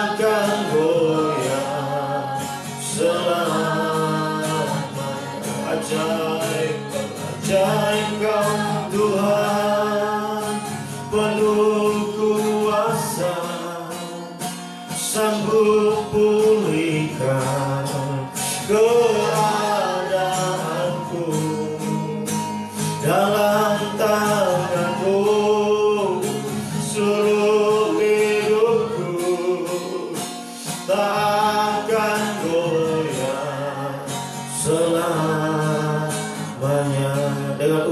akan goyah selamanya. Ajaib Kau Tuhan, penuh kuasa, sanggup pulihkan keadaanku. Dalam tangan-Mu seluruh dengan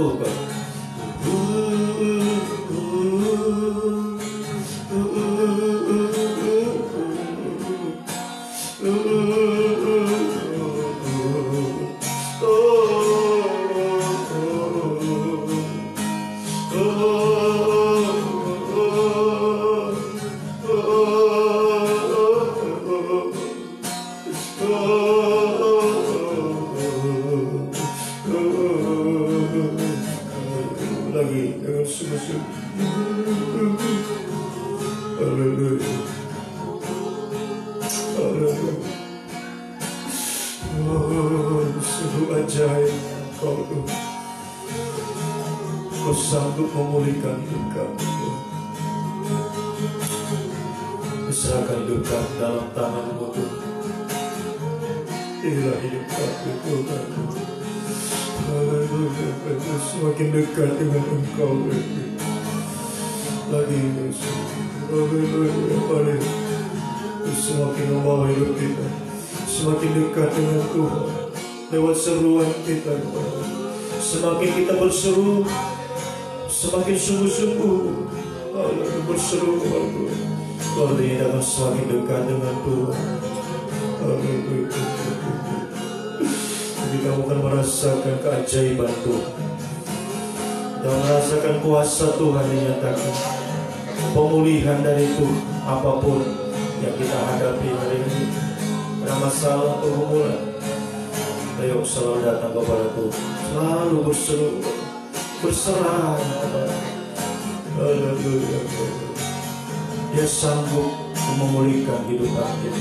lagi dengan sungguh-sungguh. Haleluya. Haleluya. Oh, sungguh ajaib Kau Tuhan. Kau sanggup memulihkan hidup kami. Serahkan hidup kami dalam tangan-Mu Tuhan. Inilah hidup kami Tuhan. Haleluya. Semakin dekat dengan Engkau lagi. Haleluya. Semakin membawa hidup kita semakin dekat dengan Tuhan lewat seruan kita. Semakin kita berseru, semakin sungguh-sungguh berseru kepada Tuhan, artinya kita akan semakin dekat dengan Tuhan. Haleluya. Jadi kamu akan merasakan keajaiban Tuhan dan merasakan kuasa Tuhan dinyatakan, pemulihan dari Tuhan apapun yang kita hadapi hari ini. Ada masalah atau pergumulan, ayo selalu datang kepada Tuhan, selalu berseru, berserah kepada Haleluya. Dia sanggup memulihkan hidup kita.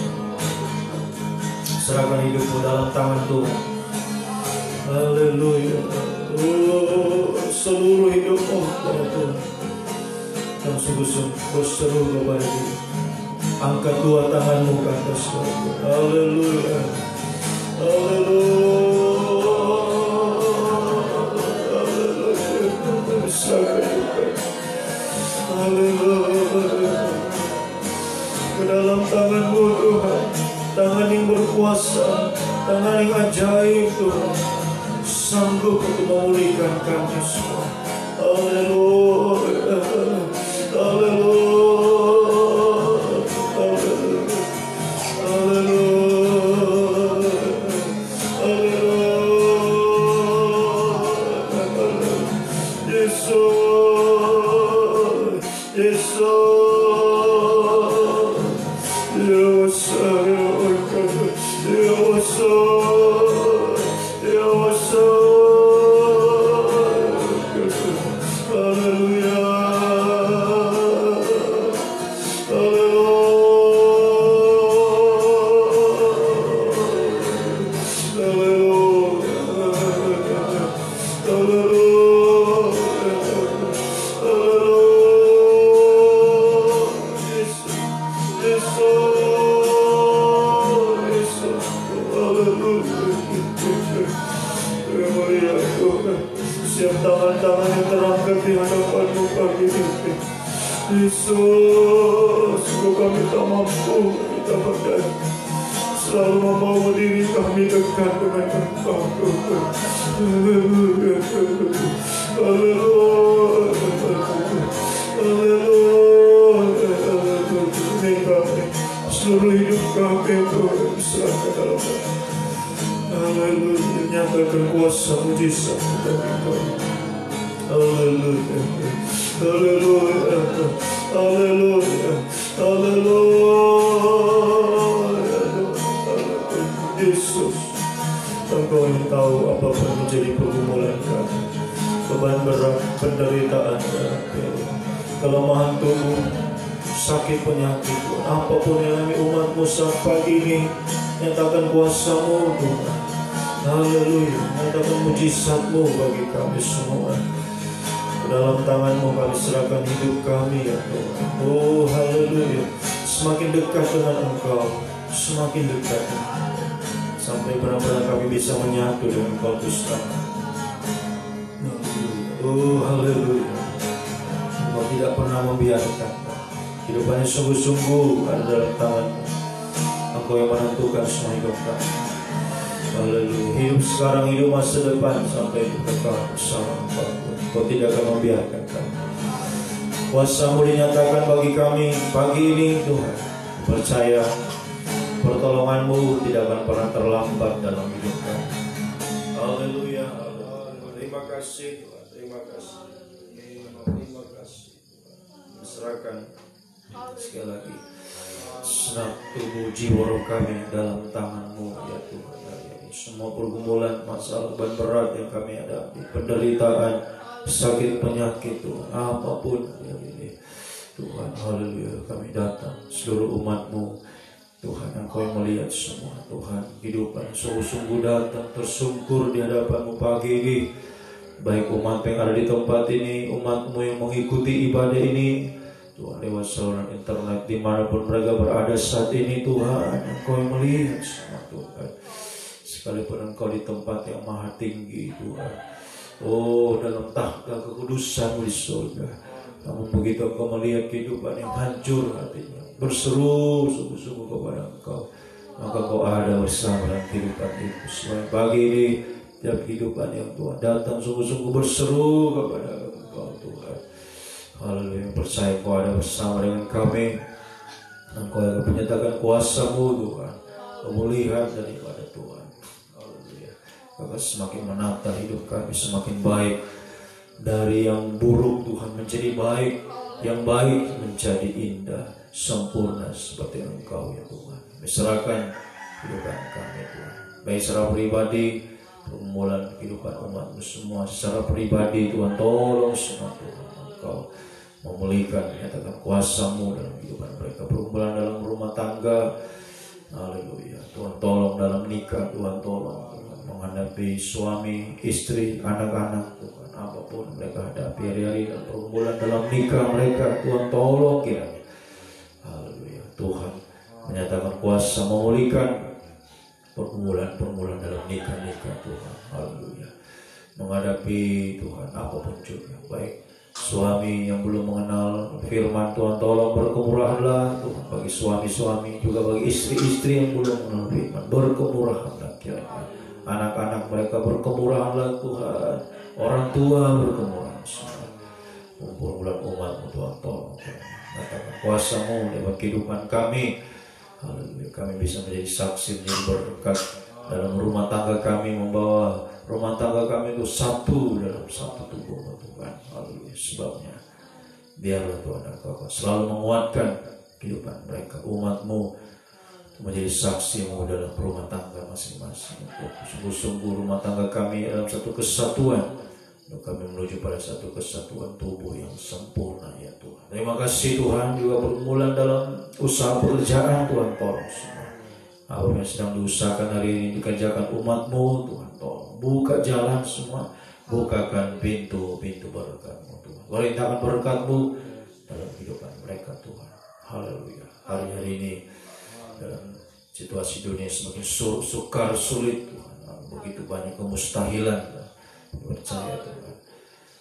Serahkan hidupmu dalam tangan Tuhan. Haleluya. Oh, seluruh hidupmu kepada Tuhan yang sungguh-sungguh berseru kepada Dia. Angkat dua tanganmu ke atas. Haleluya. Haleluya. Haleluya. Ke dalam tangan-Mu Tuhan, tangan yang berkuasa, tangan yang ajaib Tuhan, sanggup untuk memulihkan kami semua. Haleluya. Haleluya. Siap tangan-tangan yang terangkat di hadapan-Mu pagi ini. Yesus, kami tak mampu, kita berdaya selalu membawa diri kami dekat dengan Engkau Tuhan. Haleluya. Haleluya. Seluruh hidup kami Tuhan serahkan dalam tangan. Haleluya. Nyatakan kuasa mujizat bagi kami. Haleluya. Haleluya. Haleluya. Haleluya. Yesus, Engkau yang tahu apapun menjadi pergumulan kami, beban berat, penderitaan kami, kelemahan tubuh, sakit penyakit, apapun yang kami umat-Mu saat pagi ini, nyatakan kuasa-Mu Tuhan. Haleluya. Nyatakan mujizat-Mu bagi kami semua. Dalam tangan-Mu kami serahkan hidup kami ya Tuhan. Oh haleluya. Semakin dekat dengan Engkau, semakin dekat, sampai benar-benar kami bisa menyatu dengan Engkau Tuhan. Oh haleluya. Engkau tidak pernah membiarkan kehidupannya, sungguh-sungguh ada dalam tangan-Mu. Engkau yang menentukan semua hidup kami. Haleluya. Hidup sekarang, hidup masa depan, sampai kekal bersama Engkau. Engkau tidak akan membiarkan kami. Kuasa-Mu dinyatakan bagi kami pagi ini Tuhan. Percaya pertolongan-Mu tidak akan pernah terlambat dalam hidup kami. Haleluya. Terima kasih Tuhan. Terima kasih. Terima kasih Tuhan. Serahkan sekali lagi senap tubuh jiwa roh kami dalam tangan-Mu ya Tuhan. Semua pergumulan, masalah, beban berat yang kami hadapi, penderitaan, sakit, penyakit Tuhan, apapun yang ini Tuhan, haleluya, kami datang seluruh umat-Mu Tuhan, Engkau yang melihat semua Tuhan, kehidupan sungguh-sungguh datang tersungkur di hadapan-Mu pagi ini, baik umat yang ada di tempat ini, umat-Mu yang mengikuti ibadah ini Tuhan, lewat saluran internet dimanapun mereka berada saat ini Tuhan, Engkau yang melihat semua Tuhan, sekalipun Engkau di tempat yang maha tinggi Tuhan, oh dalam takhta kekudusan-Mu di surga, namun begitu Engkau melihat kehidupan yang hancur hatinya, berseru sungguh-sungguh kepada Engkau, maka Engkau ada bersama dalam kehidupan itu. Selain pagi ini, tiap kehidupan yang Tuhan datang sungguh-sungguh berseru kepada Engkau Tuhan. Haleluya, percaya Engkau ada bersama dengan kami. Engkau yang menyatakan kuasa-Mu Tuhan, pemulihan daripada Tuhan. Haleluya, maka semakin menata hidup kami semakin baik, dari yang buruk Tuhan menjadi baik, yang baik menjadi indah, sempurna seperti Engkau ya Tuhan. Serahkan kehidupan kami Tuhan, baik secara pribadi, pergumulan kehidupan umat-Mu semua secara pribadi Tuhan, tolong semua Tuhan, Engkau memulihkan, menyatakan kuasa-Mu dalam kehidupan mereka, pergumulan dalam rumah tangga, haleluya, Tuhan tolong dalam nikah, Tuhan tolong Tuhan, menghadapi suami, istri, anak-anak Tuhan, apapun mereka hadapi hari-hari dan pergumulan dalam nikah mereka, Tuhan tolong kiranya, haleluya, Tuhan menyatakan kuasa memulihkan pergumulan dalam nikah Tuhan, haleluya, menghadapi Tuhan apapun juga, baik suami yang belum mengenal firman Tuhan, tolong berkemurahanlah Tuhan bagi suami-suami, juga bagi istri-istri yang belum mengenal firman, berkemurahanlah kiranya, anak-anak mereka berkemurahanlah Tuhan, orang tua berkemurahan semua, pergumulan umat-Mu Tuhan tolong, nyatakan kuasa-Mu lewat kehidupan kami, haleluya, kami bisa menjadi saksi, menjadi berkat dalam rumah tangga kami, membawa rumah tangga kami itu satu dalam satu tubuh-Mu Tuhan, haleluya, sebabnya biarlah Tuhan Engkau selalu menguatkan kehidupan mereka, umat-Mu menjadi saksi-Mu dalam rumah tangga masing-masing, untuk sungguh-sungguh rumah tangga kami dalam satu kesatuan, untuk kami menuju pada satu kesatuan tubuh yang sempurna ya Tuhan. Terima kasih Tuhan, juga pergumulan dalam usaha pekerjaan Tuhan tolong semua, apa yang sedang diusahakan hari ini dikerjakan umat-Mu Tuhan tolong, buka jalan semua, bukakan pintu-pintu berkat-Mu Tuhan, perintahkan berkat-Mu dalam kehidupan mereka Tuhan, haleluya. Hari-hari ini dalam situasi dunia semakin sukar sulit Tuhan, begitu banyak kemustahilan, percaya Tuhan,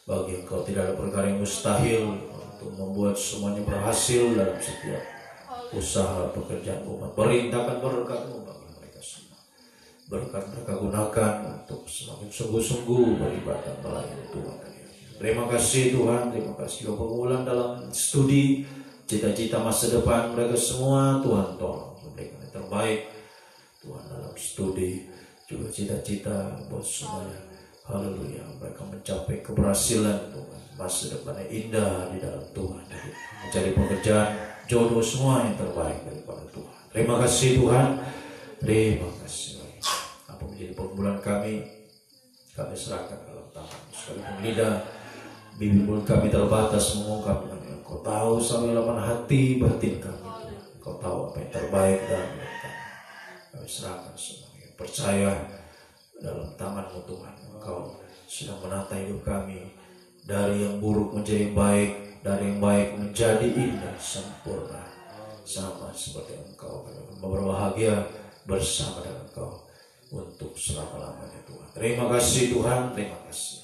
bagi Engkau tidak ada perkara yang mustahil, untuk membuat semuanya berhasil dalam setiap usaha pekerjaan umat. Perintahkan berkat-Mu bagi mereka semua, berkat mereka gunakan untuk semakin sungguh-sungguh beribadah melayani Tuhan. Terima kasih Tuhan, terima kasih pergumulan dalam studi, cita-cita masa depan mereka semua Tuhan tolong memberikan yang terbaik Tuhan dalam studi, juga cita-cita buat semuanya, haleluya, mereka mencapai keberhasilan Tuhan, masa depannya indah di dalam Tuhan, mencari pekerjaan, jodoh, semua yang terbaik daripada Tuhan. Terima kasih Tuhan, terima kasih. Apa menjadi pergumulan kami serahkan dalam tangan. Sekalipun lidah, bibir mulut kami terbatas mengungkapkan, Engkau tahu sampai laman hati batin kami Tuhan. Engkau tahu apa yang terbaik dalam hidup kami. Kami serahkan semuanya, percaya dalam tangan-Mu Tuhan. Engkau sedang menata hidup kami dari yang buruk menjadi baik, dari yang baik menjadi indah, sempurna, sama seperti Engkau. Kami berbahagia bersama dengan Engkau untuk selama-lamanya Tuhan. Terima kasih Tuhan, terima kasih.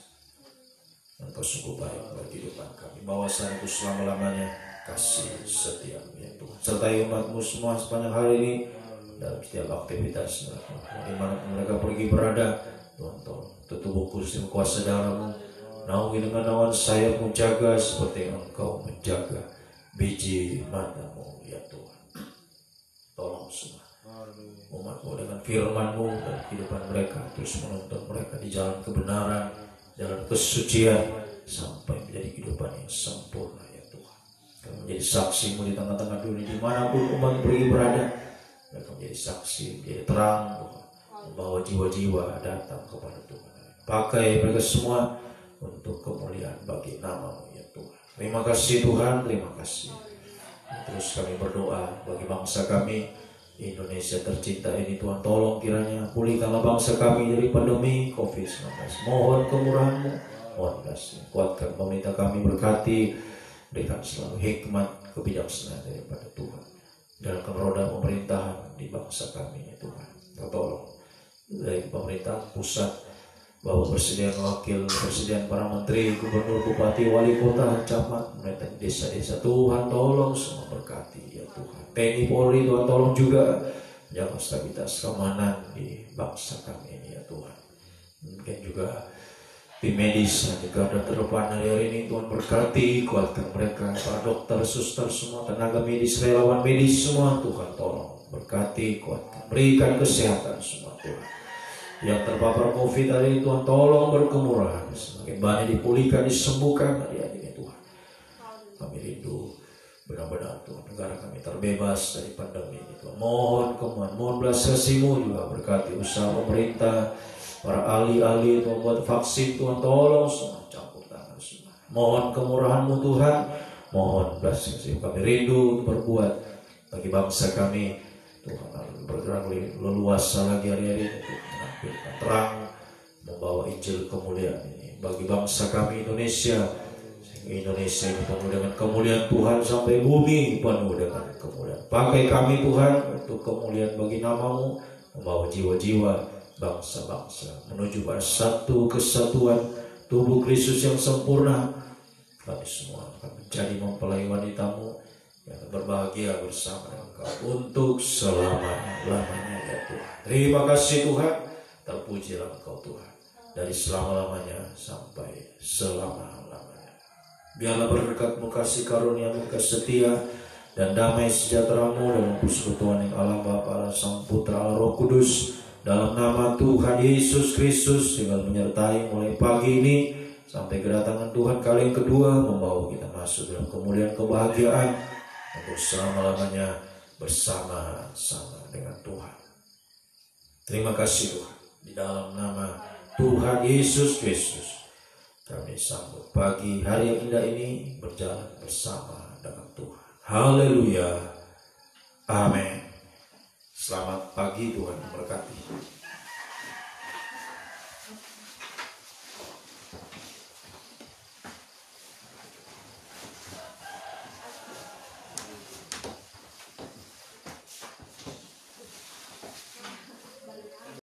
Engkau sungguh baik bagi kehidupan kami, bahwasanya itu selama-lamanya kasih setia-Mu ya Tuhan. Sertai umat-Mu semua sepanjang hari ini, dalam setiap aktivitas mereka, dimanapun mereka pergi berada. Tuhan tolong tubuh kursi kuasa darah-Mu, naungi dengan naungan sayap-Mu, jaga seperti yang Engkau menjaga biji mata-Mu ya Tuhan. Tolong semua umat-Mu dengan firman-Mu dan kehidupan mereka, terus menuntun mereka di jalan kebenaran, jalan kesucian, sampai menjadi kehidupan yang sempurna ya Tuhan. Kami menjadi saksi-Mu di tengah-tengah dunia, dimanapun umat pergi berada, mereka menjadi saksi, menjadi terang Tuhan, membawa jiwa-jiwa datang kepada Tuhan. Pakai mereka semua untuk kemuliaan bagi nama-Mu ya Tuhan. Terima kasih Tuhan, terima kasih. Terus kami berdoa bagi bangsa kami Indonesia tercinta ini, Tuhan tolong kiranya pulihkanlah bangsa kami dari pandemi COVID-19. Mohon kemurahan-Mu, mohon kasih, kuatkan pemerintah kami, berkati, berikan selalu hikmat, kebijaksanaan daripada Tuhan dalam roda pemerintahan di bangsa kami ya Tuhan. Tolong dari pemerintah pusat, Bapak Presiden, Wakil Presiden, para menteri, gubernur, bupati, wali kota, camat, pemerintah desa-desa, Tuhan tolong semua berkati ya Tuhan. TNI Polri, Tuhan tolong juga jaga stabilitas keamanan di bangsa kami ini ya Tuhan. Mungkin juga tim medis yang juga ada terdepan hari ini, Tuhan berkati, kuatkan mereka, para dokter, suster, semua tenaga medis, relawan medis semua, Tuhan tolong berkati, kuatkan, berikan kesehatan semua Tuhan. Yang terpapar COVID hari ini, Tuhan tolong berkemurahan, semakin banyak dipulihkan, disembuhkan hari ini Tuhan. Kami rindu benar-benar Tuhan, negara kami terbebas dari pandemi ini Tuhan. Mohon kemurahan, mohon belas kasih-Mu juga, berkati usaha pemerintah, para ahli-ahli Tuhan buat vaksin, Tuhan tolong semua, campur tangan semua. Mohon kemurahan-Mu Tuhan, mohon belas kasih. Kami rindu berbuat bagi bangsa kami Tuhan, bergerak leluasa lagi hari-hari ini Tuhan, menampilkan terang, membawa Injil kemuliaan ini bagi bangsa kami Indonesia, sehingga Indonesia ini penuh dengan kemuliaan Tuhan sampai bumi penuh dengan kemuliaan. Pakai kami Tuhan untuk kemuliaan bagi nama-Mu, membawa jiwa-jiwa bangsa-bangsa menuju pada satu kesatuan tubuh Kristus yang sempurna. Kami semua akan menjadi mempelai wanita-Mu yang berbahagia bersama Engkau untuk selama-lamanya ya Tuhan. Terima kasih Tuhan, terpujilah Engkau Tuhan dari selama-lamanya sampai selama-lamanya. Biarlah berkat-Mu, kasih karunia-Mu, kasih setia dan damai sejahtera-Mu dalam persekutuan yang Allah Bapa, Allah Sang Putra, Allah Roh Kudus, dalam nama Tuhan Yesus Kristus, tinggal menyertai mulai pagi ini sampai kedatangan Tuhan kali yang kedua, membawa kita masuk dalam kemuliaan kebahagiaan untuk selama-lamanya bersama-sama dengan Tuhan. Terima kasih Tuhan, di dalam nama Tuhan Yesus Kristus kami sambut pagi hari yang indah ini berjalan bersama dengan Tuhan. Haleluya, amin. Selamat pagi, Tuhan memberkati.